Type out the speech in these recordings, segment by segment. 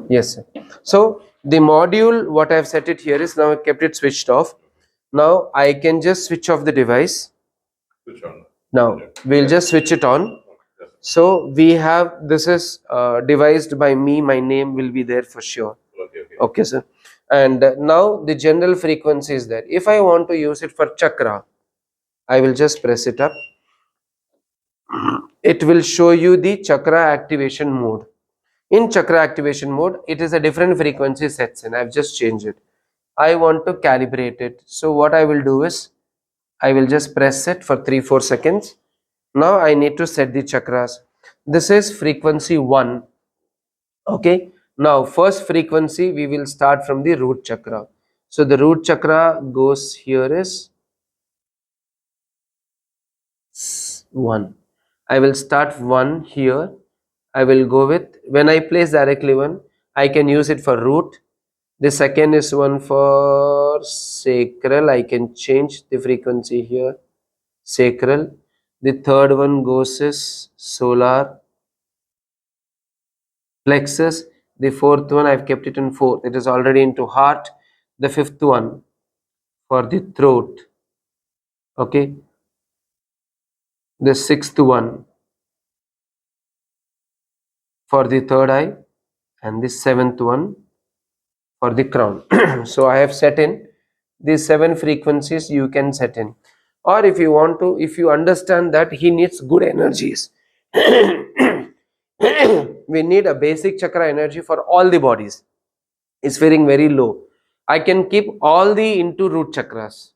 Yes, sir. So the module, what I've set it here is now I kept it switched off. Now I can just switch off the device. Switch on. Now we'll just switch it on. So we have, this is devised by me, my name will be there for sure. Okay, okay. Okay, sir. And now the general frequency is there. If I want to use it for chakra, I will just press it up. It will show you the chakra activation mode. In chakra activation mode, it is a different frequency sets in. I've just changed it. I want to calibrate it. So what I will do is, I will just press it for 3-4 seconds. Now I need to set the chakras. This is frequency 1. Okay. Now first frequency we will start from the root chakra. So the root chakra goes here is 1. I will start 1 here. I will go with, when I place directly 1, I can use it for root. The second is one for sacral. I can change the frequency here. Sacral. The third one goes is solar plexus. The fourth one I've kept it in 4th. It is already into heart. The fifth one for the throat. Okay. The sixth one for the third eye, and the seventh one for the crown. So I have set in these 7 frequencies. You can set in, or if you want to, if you understand that he needs good energies, we need a basic chakra energy for all the bodies, is feeling very low, I can keep all the into root chakras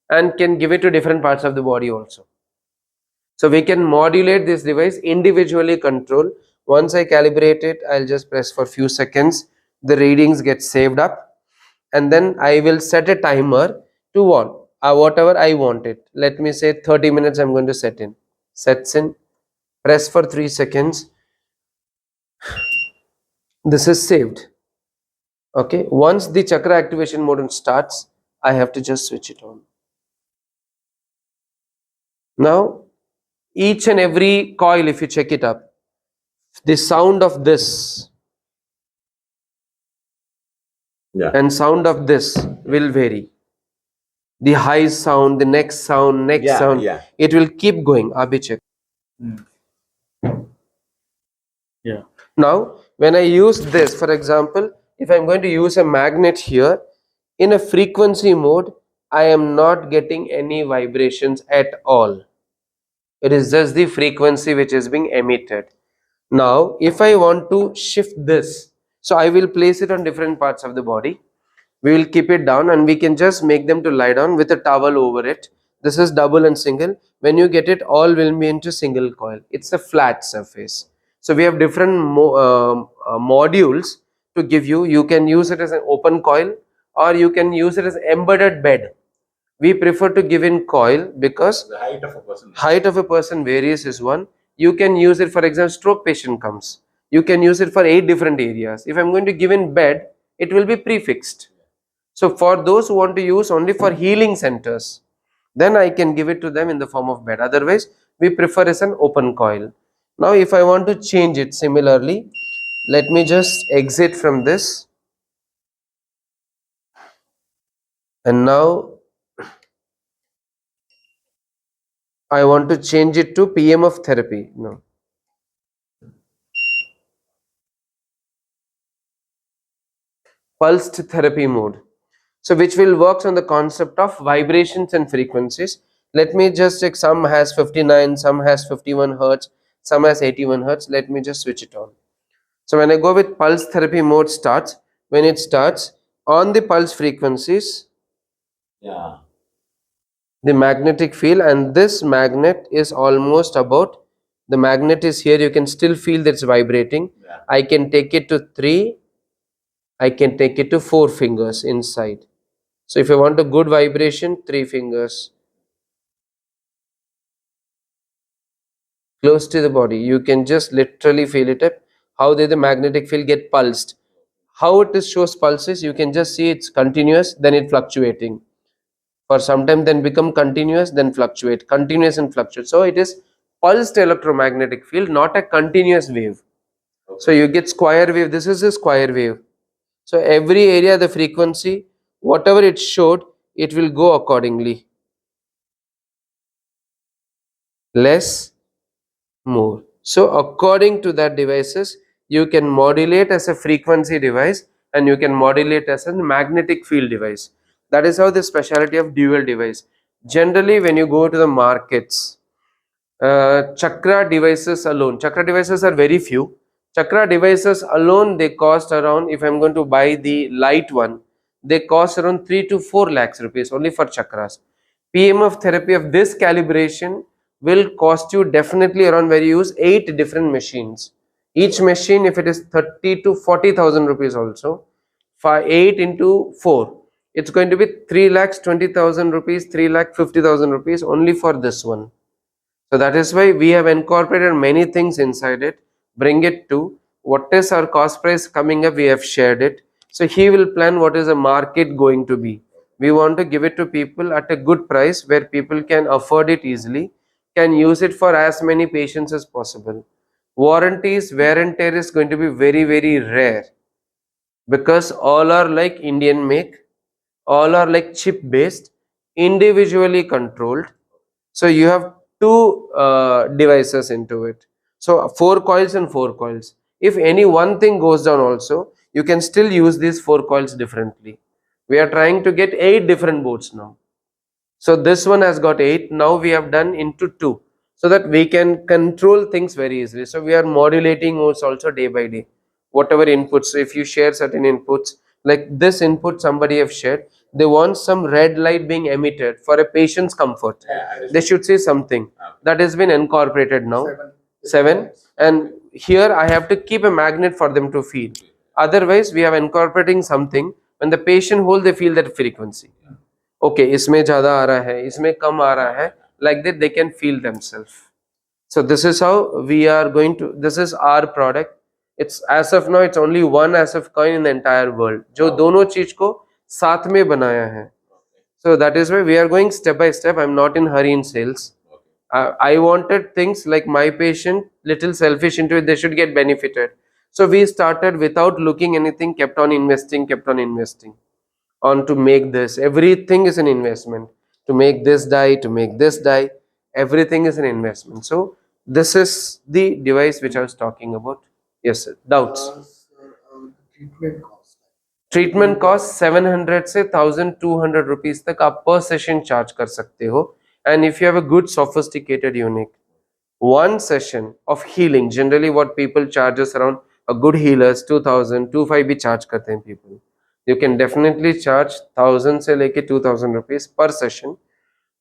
and can give it to different parts of the body also. So we can modulate this device, individually control. Once I calibrate it, I'll just press for few seconds, the readings get saved up, and then I will set a timer to what, whatever I want it. Let me say 30 minutes I'm going to set in. Sets in, press for 3 seconds. This is saved. Okay, once the chakra activation mode starts, I have to just switch it on. Now, each and every coil, if you check it up, the sound of this and sound of this will vary. The high sound, the next sound, sound, it will keep going. Abhi check. Yeah. Now, when I use this, for example, if I'm going to use a magnet here, in a frequency mode, I am not getting any vibrations at all. It is just the frequency which is being emitted. Now, if I want to shift this, so I will place it on different parts of the body. We will keep it down and we can just make them to lie down with a towel over it. This is double and single. When you get it, all will be into single coil. It's a flat surface. So we have different modules to give you. You can use it as an open coil, or you can use it as embedded bed. We prefer to give in coil because The height of a person. height of a person varies is one. You can use it, for example, stroke patient comes. You can use it for 8 different areas. If I'm going to give in bed, it will be prefixed. So for those who want to use only for healing centers, then I can give it to them in the form of bed. Otherwise, we prefer as an open coil. Now, if I want to change it similarly, let me just exit from this. And now I want to change it to PMF therapy. No. Pulsed therapy mode. So which will works on the concept of vibrations and frequencies. Let me just check, some has 59, some has 51 hertz, some has 81 hertz. Let me just switch it on. So when I go with pulse therapy mode starts, when it starts on the pulse frequencies, the magnetic field, and this magnet is almost about, the magnet is here, you can still feel that it's vibrating. I can take it to 3, I can take it to 4 fingers inside. So if you want a good vibration, 3 fingers close to the body, you can just literally feel it up. How did the magnetic field get pulsed? How it is shows pulses, you can just see it's continuous, then it fluctuating. For some time, then become continuous, then fluctuate, continuous and fluctuate. So it is pulsed electromagnetic field, not a continuous wave. So you get square wave. This is a square wave. So every area, the frequency, whatever it showed, it will go accordingly. Less, more. So according to that devices, you can modulate as a frequency device and you can modulate as a magnetic field device. That is how the specialty of dual device. Generally, when you go to the markets, Chakra devices alone, Chakra devices are very few. Chakra devices alone, they cost around, if I'm going to buy the light one, they cost around 3 to 4 lakhs rupees only for chakras. PMF therapy of this calibration will cost you definitely around, where you use 8 different machines. Each machine, if it is 30 to 40,000 rupees also, for 8 into 4, it's going to be 3 lakhs 20,000 rupees, 3 lakh 50,000 rupees only for this one. So that is why we have incorporated many things inside it, bring it to what is our cost price coming up, we have shared it. So he will plan what is the market going to be. We want to give it to people at a good price where people can afford it easily, can use it for as many patients as possible. Warranties, wear and tear is going to be very, very rare because all are like Indian make, all are like chip based, individually controlled. So you have two devices into it. So 4 coils and 4 coils. If any one thing goes down also, you can still use these 4 coils differently. We are trying to get 8 different boards now. So this one has got 8. Now we have done into 2 so that we can control things very easily. So we are modulating modes also day by day. Whatever inputs, if you share certain inputs, like this input somebody have shared, they want some red light being emitted for a patient's comfort. They should see something that has been incorporated now. 7. And here I have to keep a magnet for them to feel. Otherwise, we are incorporating something. When the patient hold, they feel that frequency. Okay, इसमें ज़्यादा आ रहा है, इसमें कम आ रहा है. Like that, they can feel themselves. So this is how we are going to. This is our product. It's as of now, it's only one as of coin in the entire world. जो दोनों चीज को साथ में बनाया है. So that is why we are going step by step. I'm not in hurry in sales. I wanted things like my patient, little selfish into it, they should get benefited. So we started without looking anything, kept on investing, on to make this. Everything is an investment. To make this die, to make this die, everything is an investment. So this is the device which I was talking about. Yes, sir. Doubts? treatment cost. Treatment cost 700 से 1200 rupees तक आप पर session charge कर सकते हो. And if you have a good sophisticated unit, one session of healing, generally what people charges around, a good healers 2000 25 भी charge करते हैं people. You can definitely charge 1000 से लेके 2000 rupees per session.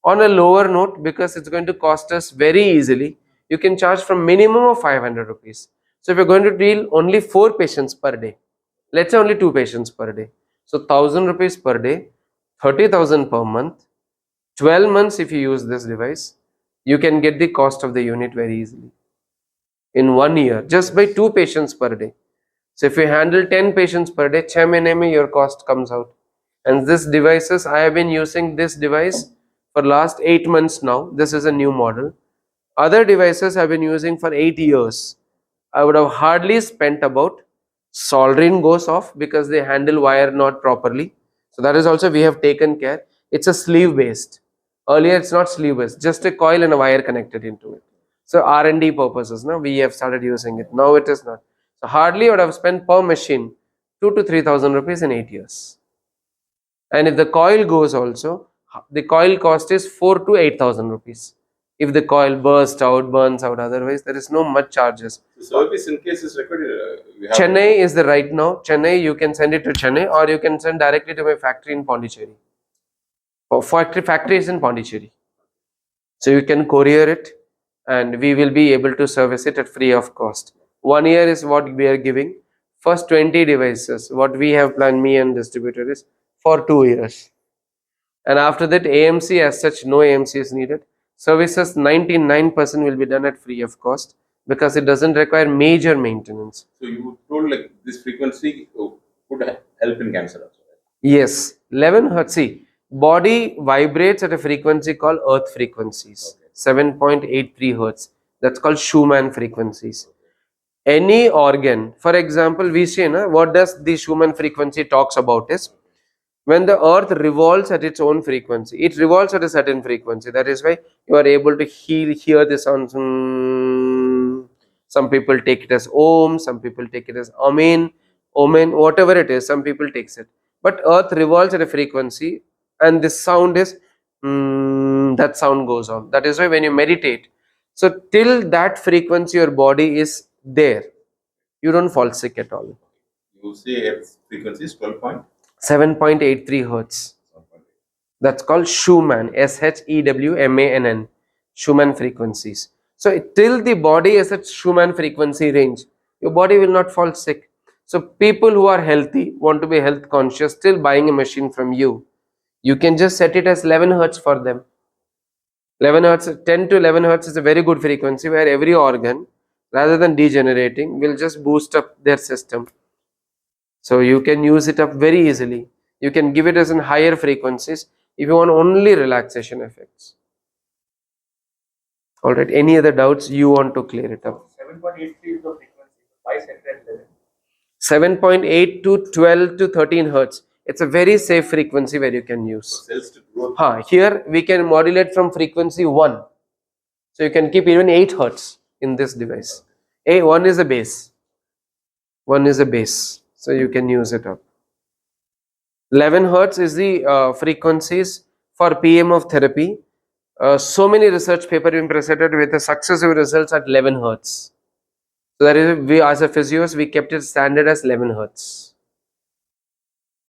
On a lower note, because it's going to cost us very easily, you can charge from minimum of 500 rupees. So if you're going to deal only 4 patients per day, let's say only 2 patients per day, so 1000 rupees per day, 30,000 per month, 12 months. If you use this device, you can get the cost of the unit very easily in 1 year just by 2 patients per day. So if you handle 10 patients per day, 6 महीने में your cost comes out. And this devices, I have been using this device for last 8 months now. This is a new model. Other devices I've been using for 8 years. I would have hardly spent about, soldering goes off because they handle wire not properly. So that is also we have taken care. It's a sleeve based. Earlier it's not sleeve based, just a coil and a wire connected into it. So R&D purposes, now we have started using it. Now it is not. So hardly I would have spent per machine 2 to 3,000 rupees in 8 years. And if the coil goes also, the coil cost is 4 to 8,000 rupees. If the coil bursts out, burns out, otherwise there is no much charges. Service in case is required. Chennai is the right now. Chennai, you can send it to Chennai or you can send directly to my factory in Pondicherry. Factory is in Pondicherry. So you can courier it and we will be able to service it at free of cost. 1 year is what we are giving. First 20 devices, what we have planned, me and distributor, is for 2 years. And after that, AMC as such, no AMC is needed. Services 99% will be done at free of cost because it doesn't require major maintenance. So you told like this frequency could help in cancer also. Right? Yes, 11 hertz. See, body vibrates at a frequency called earth frequencies, 7.83 hertz. That's called Schumann frequencies. Any organ, for example, we say, na, what does the Schumann frequency talks about is when the earth revolves at its own frequency, it revolves at a certain frequency. That is why you are able to hear the sounds. Some people take it as Om, some people take it as Amen, Omen, whatever it is, some people takes it. But earth revolves at a frequency and this sound is that sound goes on. That is why when you meditate, so till that frequency your body is there, you don't fall sick at all. You say Earth's frequency is 12 point. 7.83 hertz. That's called Schumann, Schumann, Schumann frequencies. So till the body is at Schumann frequency range, your body will not fall sick. So people who are healthy, want to be health conscious, still buying a machine from you, you can just set it as 11 hertz for them. 11 hertz, 10 to 11 hertz is a very good frequency where every organ, rather than degenerating, will just boost up their system. So you can use it up very easily. You can give it as in higher frequencies if you want only relaxation effects. Alright, any other doubts you want to clear it up? 7.83 is the frequency. Why set it at 11? 7.8 to 12 to 13 hertz. It's a very safe frequency where you can For use. cells to grow. Here we can modulate from frequency 1. So you can keep even 8 hertz in this device. 1 is a base. 1 is a base. So you can use it up. 11 hertz is the frequencies for PEMS therapy. So many research papers have been presented with the successive results at 11 hertz. So that is, we as a physios, we kept it standard as 11 hertz.